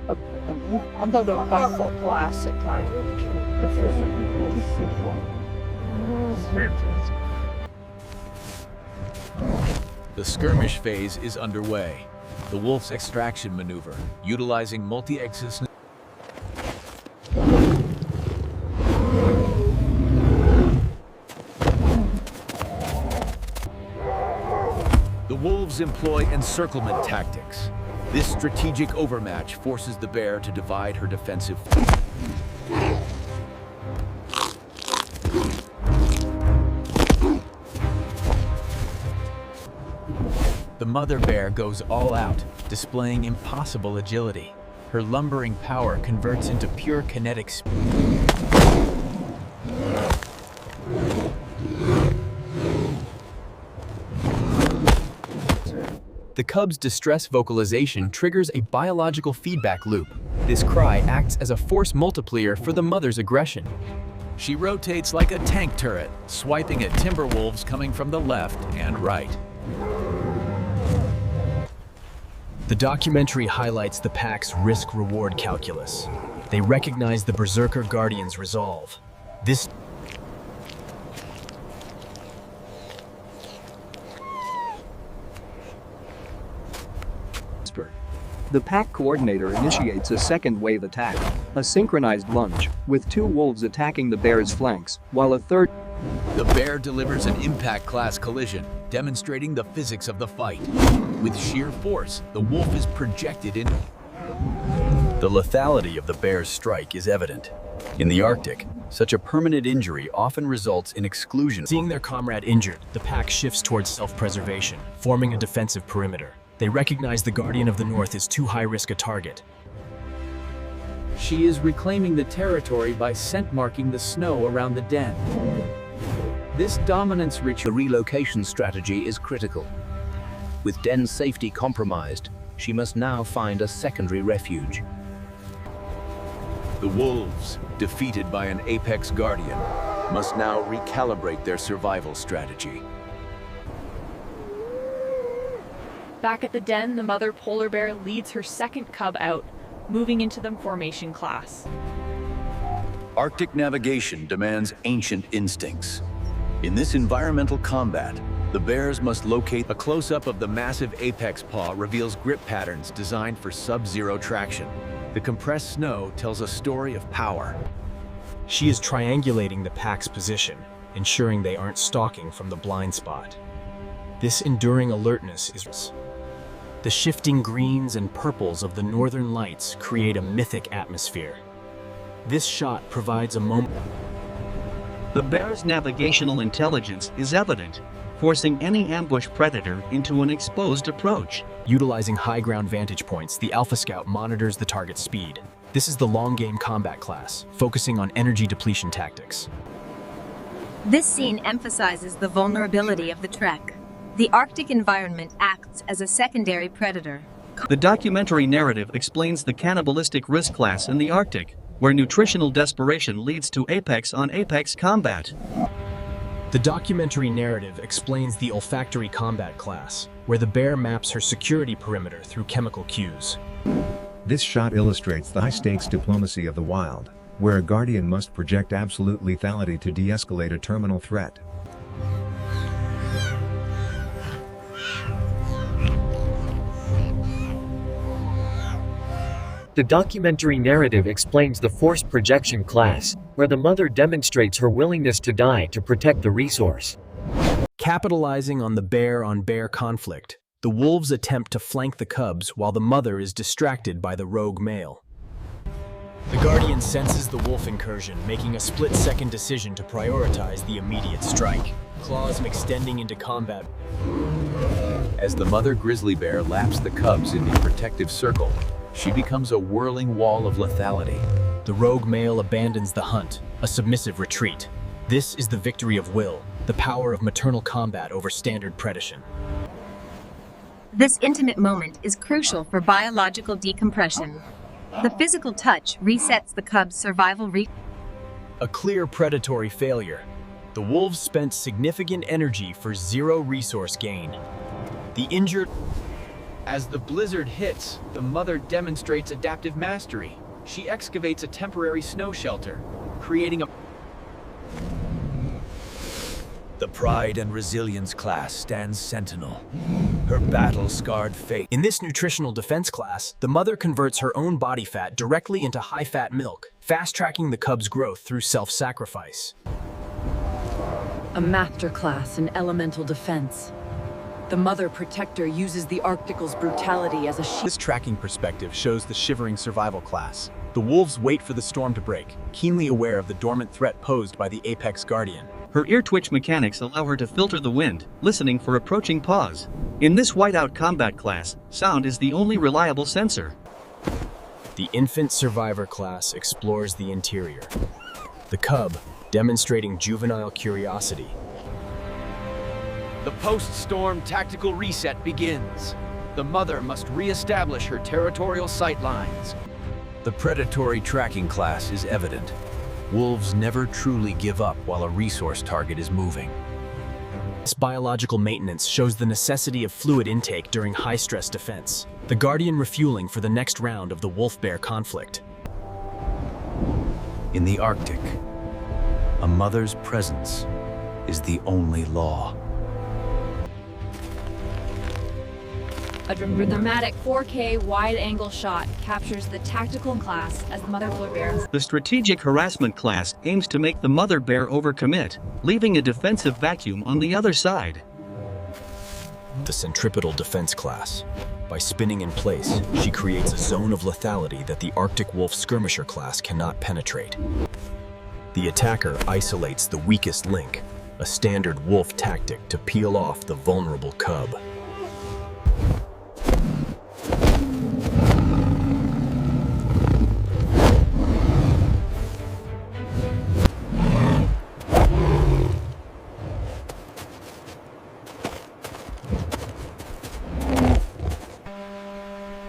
I'm talking about the classic. The skirmish phase is underway. The wolf's extraction maneuver, utilizing multi-axis. The wolves employ encirclement tactics. This strategic overmatch forces the bear to divide her defensive. The mother bear goes all out, displaying impossible agility. Her lumbering power converts into pure kinetic speed. The cub's distress vocalization triggers a biological feedback loop. This cry acts as a force multiplier for the mother's aggression. She rotates like a tank turret, swiping at timber wolves coming from the left and right. The documentary highlights the pack's risk-reward calculus. They recognize the Berserker Guardian's resolve. The pack coordinator initiates a second wave attack, a synchronized lunge, with two wolves attacking the bear's flanks, while a third. The bear delivers an impact-class collision, demonstrating the physics of the fight. With sheer force, the wolf is projected into. The lethality of the bear's strike is evident. In the Arctic, such a permanent injury often results in exclusion. Seeing their comrade injured, the pack shifts towards self-preservation, forming a defensive perimeter. They recognize the Guardian of the North is too high-risk a target. She is reclaiming the territory by scent marking the snow around the den. This dominance ritual. The relocation strategy is critical. With den safety compromised, she must now find a secondary refuge. The wolves, defeated by an apex guardian, must now recalibrate their survival strategy. Back at the den, the mother polar bear leads her second cub out, moving into the formation class. Arctic navigation demands ancient instincts. In this environmental combat, the bears must locate. A close-up of the massive apex paw reveals grip patterns designed for sub-zero traction. The compressed snow tells a story of power. She is triangulating the pack's position, ensuring they aren't stalking from the blind spot. This enduring alertness is. The shifting greens and purples of the northern lights create a mythic atmosphere. This shot provides a moment. The bear's navigational intelligence is evident, forcing any ambush predator into an exposed approach. Utilizing high ground vantage points, the Alpha Scout monitors the target's speed. This is the long game combat class, focusing on energy depletion tactics. This scene emphasizes the vulnerability of the Trek. The Arctic environment acts as a secondary predator. The documentary narrative explains the cannibalistic risk class in the Arctic, where nutritional desperation leads to apex-on-apex combat. The documentary narrative explains the olfactory combat class, where the bear maps her security perimeter through chemical cues. This shot illustrates the high-stakes diplomacy of the wild, where a guardian must project absolute lethality to de-escalate a terminal threat. The documentary narrative explains the force projection class, where the mother demonstrates her willingness to die to protect the resource. Capitalizing on the bear-on-bear conflict, the wolves attempt to flank the cubs while the mother is distracted by the rogue male. The Guardian senses the wolf incursion, making a split-second decision to prioritize the immediate strike. Claws extending into combat. As the mother grizzly bear laps the cubs in the protective circle, she becomes a whirling wall of lethality. The rogue male abandons the hunt, a submissive retreat. This is the victory of will, the power of maternal combat over standard predation. This intimate moment is crucial for biological decompression. The physical touch resets the cub's survival. A clear predatory failure. The wolves spent significant energy for zero resource gain. The injured. As the blizzard hits, the mother demonstrates adaptive mastery. She excavates a temporary snow shelter, creating a... The Pride and Resilience class stands sentinel, her battle-scarred fate. In this nutritional defense class, the mother converts her own body fat directly into high-fat milk, fast-tracking the cub's growth through self-sacrifice. A master class in elemental defense. The Mother Protector uses the Arctical's brutality as a shield. This tracking perspective shows the shivering survival class. The wolves wait for the storm to break, keenly aware of the dormant threat posed by the apex guardian. Her ear twitch mechanics allow her to filter the wind, listening for approaching paws. In this whiteout combat class, sound is the only reliable sensor. The infant survivor class explores the interior. The cub, demonstrating juvenile curiosity. The post-storm tactical reset begins. The mother must re-establish her territorial sight lines. The predatory tracking class is evident. Wolves never truly give up while a resource target is moving. This biological maintenance shows the necessity of fluid intake during high-stress defense, the guardian refueling for the next round of the wolf-bear conflict. In the Arctic, a mother's presence is the only law. A dramatic 4K wide-angle shot captures the tactical class as the mother polar bear. The strategic harassment class aims to make the mother bear overcommit, leaving a defensive vacuum on the other side. The centripetal defense class. By spinning in place, she creates a zone of lethality that the Arctic wolf skirmisher class cannot penetrate. The attacker isolates the weakest link, a standard wolf tactic to peel off the vulnerable cub.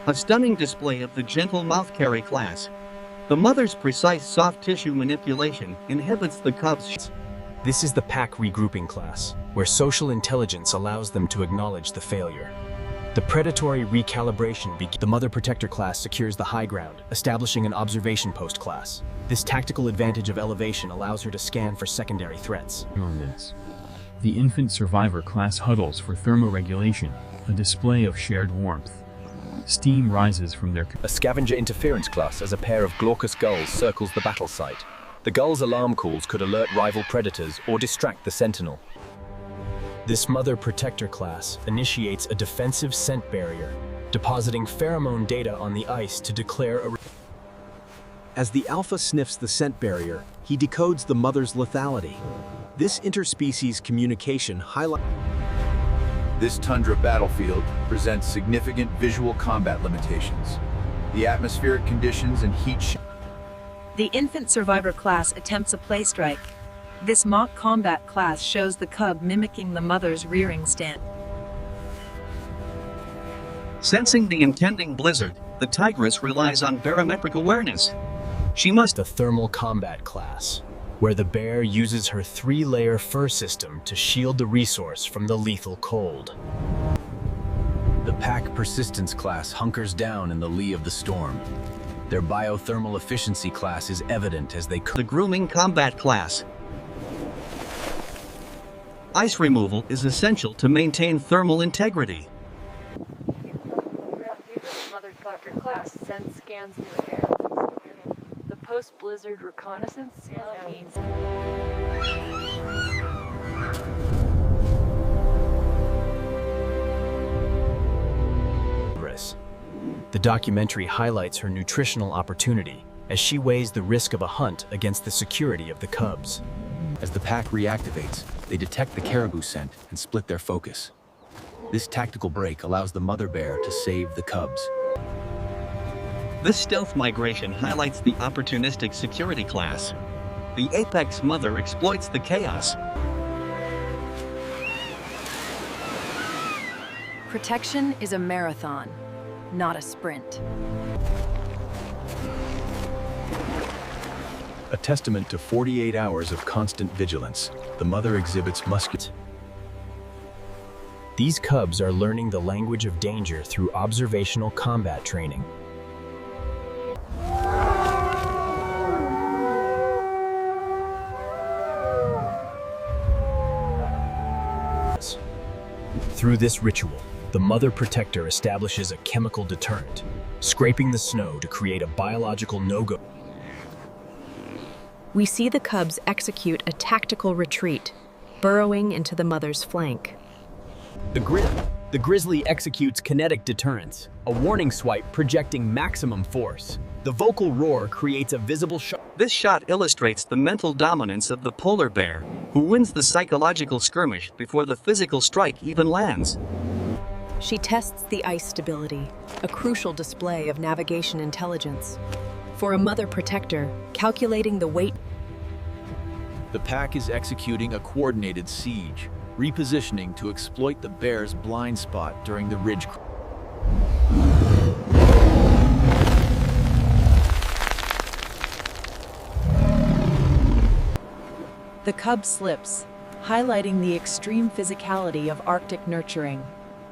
A stunning display of the gentle mouth carry class. The mother's precise soft tissue manipulation inhibits the cub's. This is the pack regrouping class, where social intelligence allows them to acknowledge the failure. The predatory recalibration begins. The Mother Protector class secures the high ground, establishing an observation post class. This tactical advantage of elevation allows her to scan for secondary threats. On this, the Infant Survivor class huddles for thermoregulation, a display of shared warmth. Steam rises from their... A scavenger interference class as a pair of glaucous gulls circles the battle site. The gulls' alarm calls could alert rival predators or distract the sentinel. This Mother Protector class initiates a defensive scent barrier, depositing pheromone data on the ice to declare a... As the alpha sniffs the scent barrier, he decodes the mother's lethality. This interspecies communication highlights... This tundra battlefield presents significant visual combat limitations. The atmospheric conditions and heat... The Infant Survivor class attempts a play strike. This mock combat class shows the cub mimicking the mother's rearing stand. Sensing the impending blizzard, the tigress relies on barometric awareness. She must... The thermal combat class, where the bear uses her 3-layer fur system to shield the resource from the lethal cold. The pack persistence class hunkers down in the lee of the storm. Their biothermal efficiency class is evident as they... The grooming combat class. Ice removal is essential to maintain thermal integrity. Mother Protector class sends scans through the air. The post-blizzard reconnaissance means... The documentary highlights her nutritional opportunity as she weighs the risk of a hunt against the security of the cubs. As the pack reactivates, they detect the caribou scent and split their focus. This tactical break allows the mother bear to save the cubs. This stealth migration highlights the opportunistic security class. The apex mother exploits the chaos. Protection is a marathon, not a sprint. A testament to 48 hours of constant vigilance, the mother exhibits muscular. These cubs are learning the language of danger through observational combat training. Through this ritual, the mother protector establishes a chemical deterrent, scraping the snow to create a biological no-go. We see the cubs execute a tactical retreat, burrowing into the mother's flank. The grizzly executes kinetic deterrence, a warning swipe projecting maximum force. The vocal roar creates a visible shot. This shot illustrates the mental dominance of the polar bear, who wins the psychological skirmish before the physical strike even lands. She tests the ice stability, a crucial display of navigation intelligence. For a mother protector, calculating the weight. The pack is executing a coordinated siege, repositioning to exploit the bear's blind spot during the ridge. The cub slips, highlighting the extreme physicality of Arctic nurturing.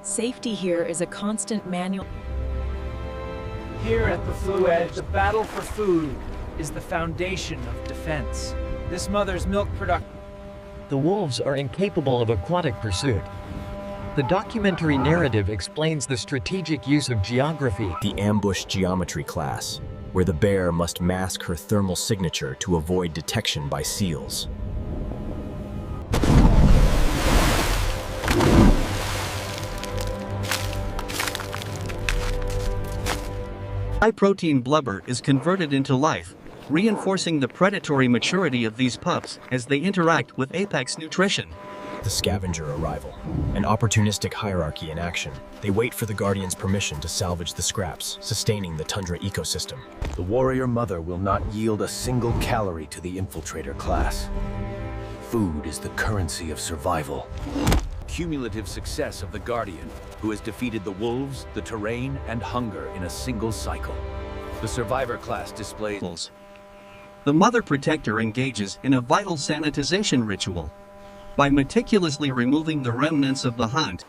Safety here is a constant manual. Here at the Flu Edge, the battle for food is the foundation of defense. This mother's milk production. The wolves are incapable of aquatic pursuit. The documentary narrative explains the strategic use of geography. The ambush geometry class, where the bear must mask her thermal signature to avoid detection by seals. High-protein blubber is converted into life, reinforcing the predatory maturity of these pups as they interact with apex nutrition. The scavenger arrival, an opportunistic hierarchy in action. They wait for the Guardian's permission to salvage the scraps, sustaining the tundra ecosystem. The warrior mother will not yield a single calorie to the infiltrator class. Food is the currency of survival. Cumulative success of the Guardian, who has defeated the wolves, the terrain, and hunger in a single cycle. The survivor class displays. The mother protector engages in a vital sanitization ritual. By meticulously removing the remnants of the hunt,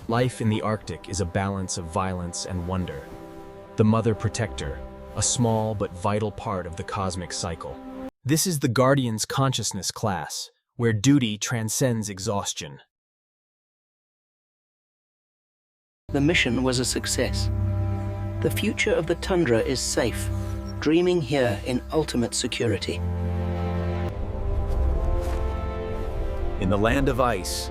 life in the Arctic is a balance of violence and wonder. The mother protector, a small but vital part of the cosmic cycle. This is the Guardian's consciousness class, where duty transcends exhaustion. The mission was a success. The future of the tundra is safe, dreaming here in ultimate security. In the land of ice,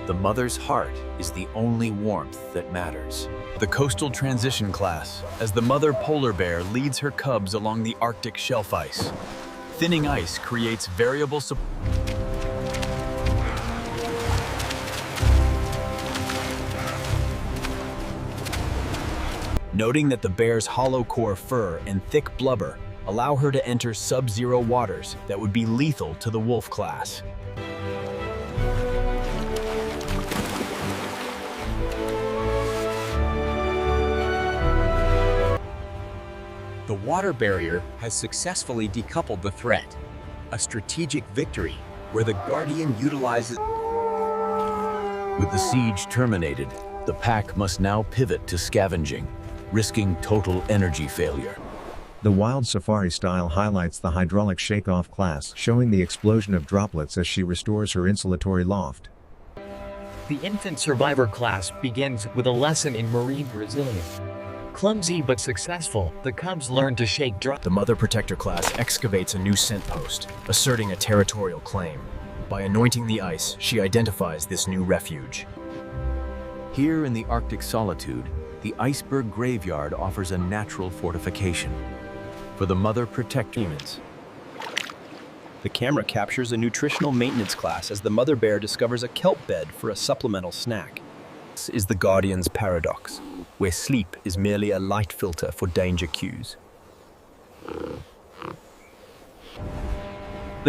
the mother's heart is the only warmth that matters. The coastal transition class, as the mother polar bear leads her cubs along the Arctic shelf ice. Thinning ice creates variable support. Noting that the bear's hollow core fur and thick blubber allow her to enter sub-zero waters that would be lethal to the wolf class. The water barrier has successfully decoupled the threat, a strategic victory where the Guardian utilizes. With the siege terminated, the pack must now pivot to scavenging, risking total energy failure. The wild safari style highlights the hydraulic shake-off class, showing the explosion of droplets as she restores her insulatory loft. The infant survivor class begins with a lesson in marine resilience. Clumsy but successful, the cubs learn to shake dry. The mother protector class excavates a new scent post, asserting a territorial claim. By anointing the ice, she identifies this new refuge. Here in the Arctic solitude, the iceberg graveyard offers a natural fortification. For the mother protector humans. The camera captures a nutritional maintenance class as the mother bear discovers a kelp bed for a supplemental snack. This is the Guardian's paradox, where sleep is merely a light filter for danger cues.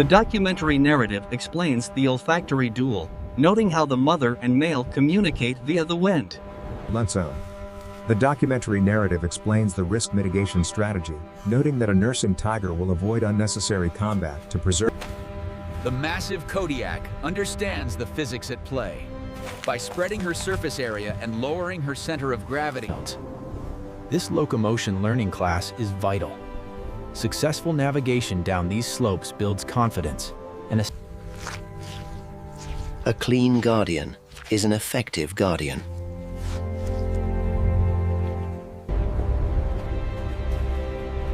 the documentary narrative explains the olfactory duel, noting how the mother and male communicate via the wind. Luntzone. The documentary narrative explains the risk mitigation strategy, noting that a nursing tiger will avoid unnecessary combat to preserve. The massive Kodiak understands the physics at play. By spreading her surface area and lowering her center of gravity. This locomotion learning class is vital. Successful navigation down these slopes builds confidence and A clean guardian is an effective guardian.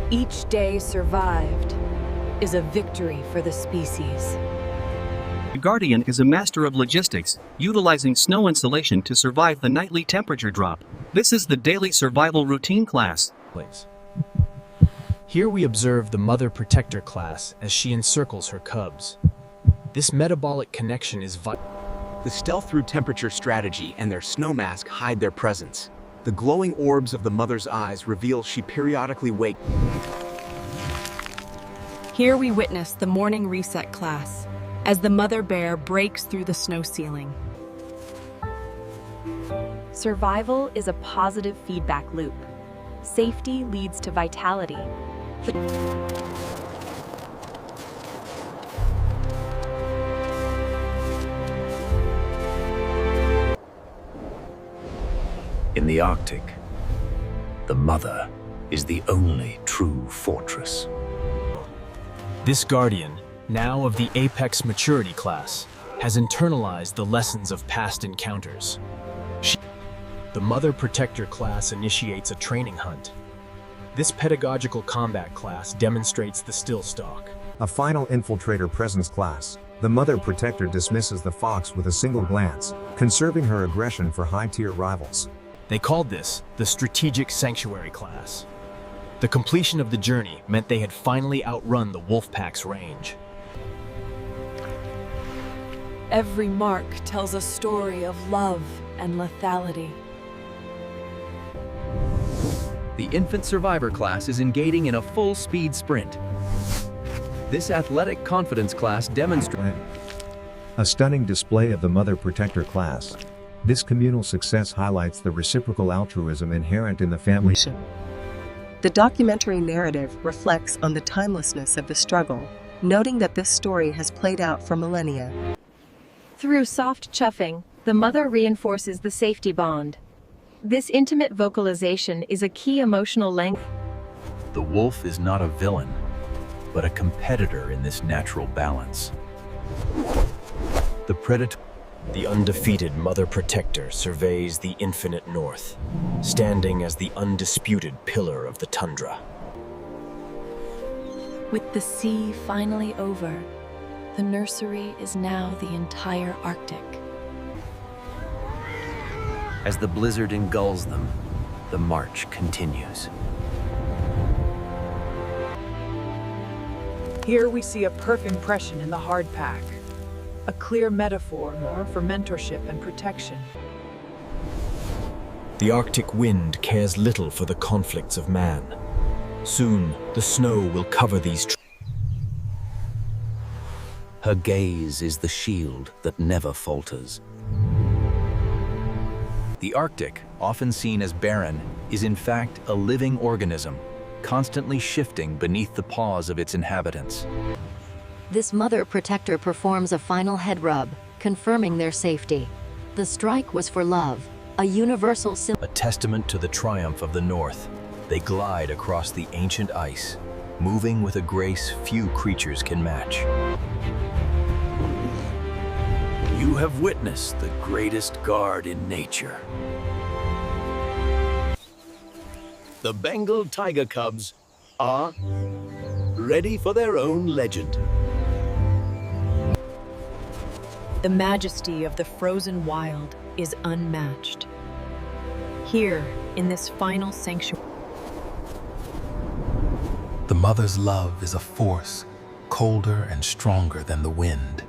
Each day survived is a victory for the species. The Guardian is a master of logistics, utilizing snow insulation to survive the nightly temperature drop. This is the daily survival routine class. Here we observe the Mother Protector class as she encircles her cubs. This metabolic connection is vital. The stealth through temperature strategy and their snow mask hide their presence. The glowing orbs of the mother's eyes reveal she periodically wakes. Here we witness the morning reset class as the mother bear breaks through the snow ceiling. Survival is a positive feedback loop. Safety leads to vitality. In the Arctic, the mother is the only true fortress. This Guardian, now of the Apex Maturity class, has internalized the lessons of past encounters. The Mother Protector class initiates a training hunt. This pedagogical combat class demonstrates the still stalk. A final infiltrator presence class. The Mother Protector dismisses the fox with a single glance, conserving her aggression for high-tier rivals. They called this the Strategic Sanctuary class. The completion of the journey meant they had finally outrun the wolf pack's range. Every mark tells a story of love and lethality. The infant survivor class is engaging in a full-speed sprint. This athletic confidence class demonstrates a stunning display of the Mother Protector class. This communal success highlights the reciprocal altruism inherent in the family. The documentary narrative reflects on the timelessness of the struggle, noting that this story has played out for millennia. Through soft chuffing, the mother reinforces the safety bond. This intimate vocalization is a key emotional length. the wolf is not a villain, but a competitor in this natural balance. The predator. The undefeated Mother Protector surveys the infinite north, standing as the undisputed pillar of the tundra. With the sea finally over, the nursery is now the entire Arctic. As the blizzard engulls them, the march continues. Here we see a perfect impression in the hard pack, a clear metaphor for mentorship and protection. The Arctic wind cares little for the conflicts of man. Soon, the snow will cover these trees. Her gaze is the shield that never falters. The Arctic, often seen as barren, is in fact a living organism, constantly shifting beneath the paws of its inhabitants. This Mother Protector performs a final head rub, confirming their safety. The strike was for love, a universal symbol. A testament to the triumph of the North, they glide across the ancient ice, moving with a grace few creatures can match. You have witnessed the greatest guard in nature. The Bengal tiger cubs are ready for their own legend. The majesty of the frozen wild is unmatched. Here, in this final sanctuary, the mother's love is a force colder and stronger than the wind.